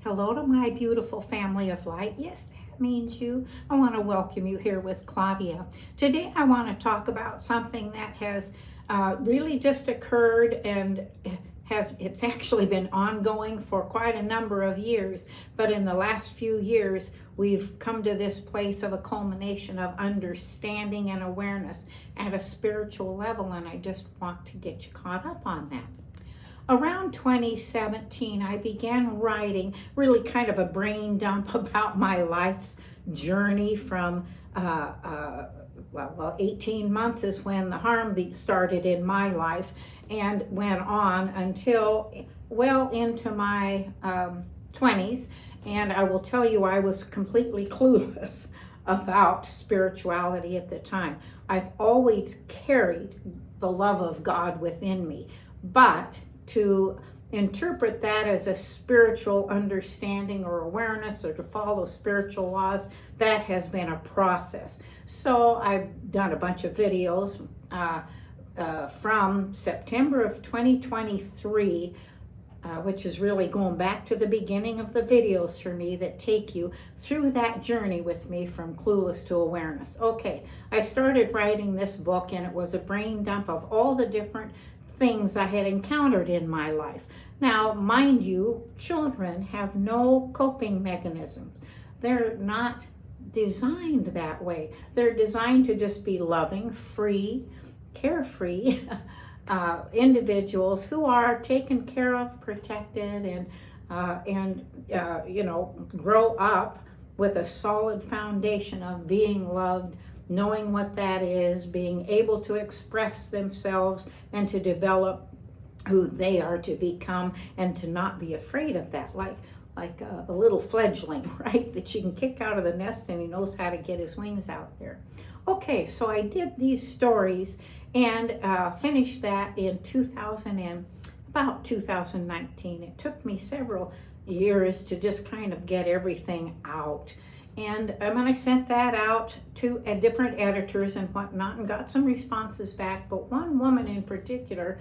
Hello to my beautiful family of light. Yes, that means you. I want to welcome you here with Claudia. Today I want to talk about something that has really just occurred and it's actually been ongoing for quite a number of years, but in the last few years we've come to this place of a culmination of understanding and awareness at a spiritual level, and I just want to get you caught up on that. Around 2017, I began writing really kind of a brain dump about my life's journey from, 18 months is when the harm started in my life and went on until well into my 20s. And I will tell you, I was completely clueless about spirituality at the time. I've always carried the love of God within me, but to interpret that as a spiritual understanding or awareness or to follow spiritual laws, that has been a process. So I've done a bunch of videos from September of 2023, which is really going back to the beginning of the videos for me that take you through that journey with me from clueless to awareness. Okay, I started writing this book and it was a brain dump of all the different things I had encountered in my life. Now, mind you, children have no coping mechanisms. They're not designed that way. They're designed to just be loving, free, carefree individuals who are taken care of, protected, and grow up with a solid foundation of being loved, knowing what that is, being able to express themselves and to develop who they are to become and to not be afraid of that, like a little fledgling, right, that you can kick out of the nest and he knows how to get his wings out there. Okay, so I did these stories and finished that in about 2019. It took me several years to just kind of get everything out. And when I sent that out to different editors and whatnot and got some responses back, but one woman in particular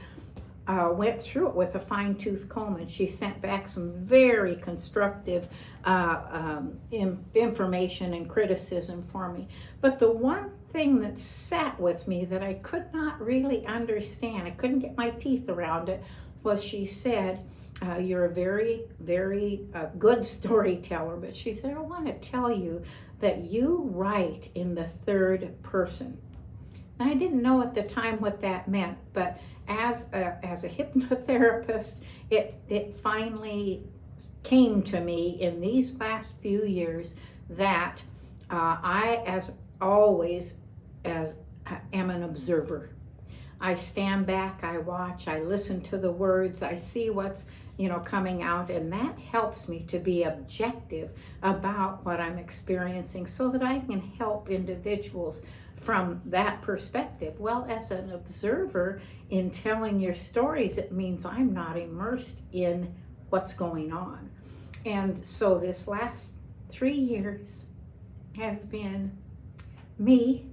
went through it with a fine-tooth comb, and she sent back some very constructive information and criticism for me. But the one thing that sat with me that I could not really understand, I couldn't get my teeth around it, was she said, you're a very, very good storyteller, but she said, I want to tell you that you write in the third person. Now, I didn't know at the time what that meant, but as a hypnotherapist, it finally came to me in these last few years that I, as always, am an observer. I stand back, I watch, I listen to the words, I see what's coming out, and that helps me to be objective about what I'm experiencing so that I can help individuals from that perspective. Well, as an observer in telling your stories, it means I'm not immersed in what's going on. And so this last 3 years has been me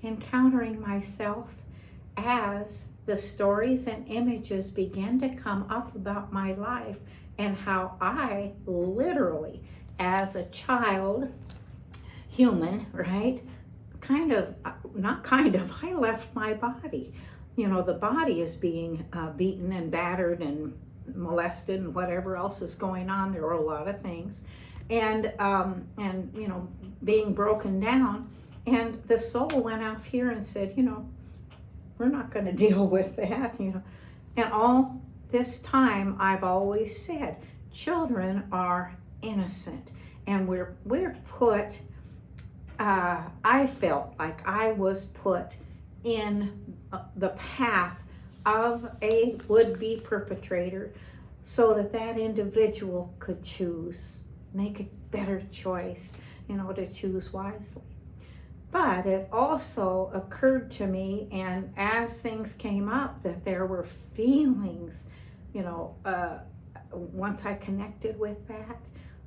encountering myself as the stories and images began to come up about my life and how I literally, as a child, human, right? I left my body. The body is being beaten and battered and molested and whatever else is going on. There are a lot of things. And being broken down. And the soul went off here and said, we're not going to deal with that, And all this time, I've always said, children are innocent, and we're put. I felt like I was put in the path of a would-be perpetrator, so that individual could choose, make a better choice, to choose wisely. But it also occurred to me, and as things came up, that there were feelings, once I connected with that,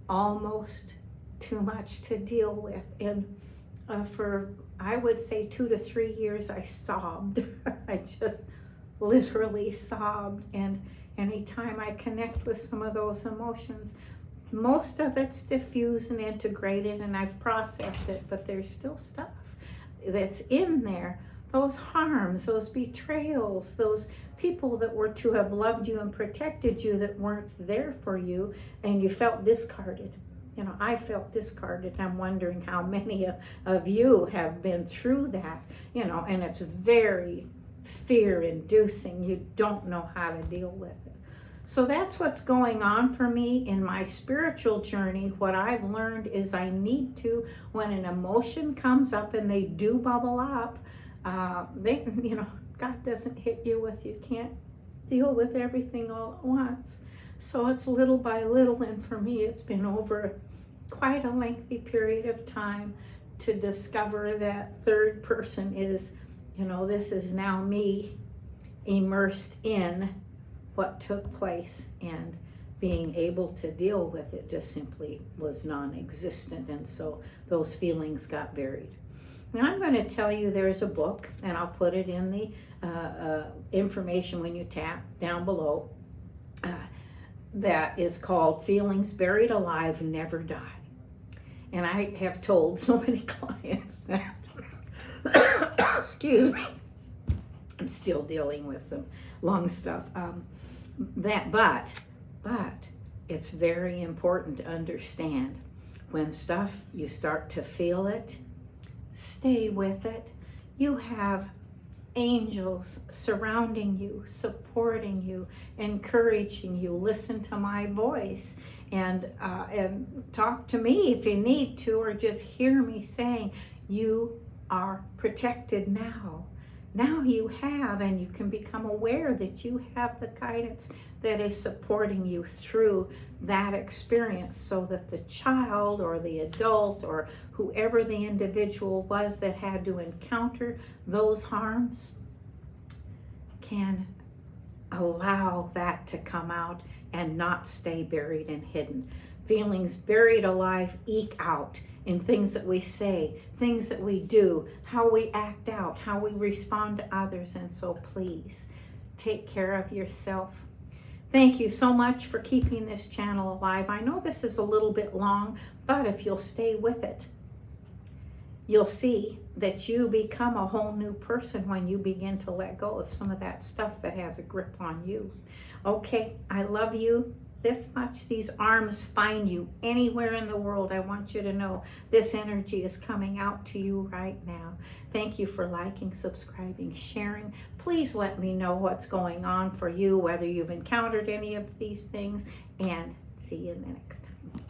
almost too much to deal with. And for, I would say, 2 to 3 years, I sobbed. I just literally sobbed. And anytime I connect with some of those emotions, Most of it's diffused and integrated, and I've processed it, but there's still stuff that's in there. Those harms, those betrayals, those people that were to have loved you and protected you that weren't there for you, and you felt discarded. You know, I felt discarded. I'm wondering how many of you have been through that, you know, and it's very fear-inducing. You don't know how to deal with it. So that's what's going on for me in my spiritual journey. What I've learned is I need to, when an emotion comes up and they do bubble up, God doesn't hit you with, you can't deal with everything all at once. So it's little by little, and for me, it's been over quite a lengthy period of time to discover that third person is, this is now me immersed in what took place, and being able to deal with it just simply was non-existent, and so those feelings got buried. Now I'm going to tell you there's a book, and I'll put it in the information when you tap down below, that is called Feelings Buried Alive Never Die. And I have told so many clients that, excuse me, I'm still dealing with some lung stuff, but it's very important to understand when you start to feel it, stay with it. You have angels surrounding you, supporting you, encouraging you. Listen to my voice and talk to me if you need to, or just hear me saying, you are protected now. Now you have, and you can become aware that you have the guidance that is supporting you through that experience, so that the child or the adult or whoever the individual was that had to encounter those harms can allow that to come out and not stay buried and hidden. Feelings buried alive eke out in things that we say, things that we do, how we act out, how we respond to others. And so please take care of yourself. Thank you so much for keeping this channel alive. I know this is a little bit long, but if you'll stay with it, you'll see that you become a whole new person when you begin to let go of some of that stuff that has a grip on you. Okay, I love you this much. These arms find you anywhere in the world. I want you to know this energy is coming out to you right now. Thank you for liking, subscribing, sharing. Please let me know what's going on for you, whether you've encountered any of these things, and see you next time.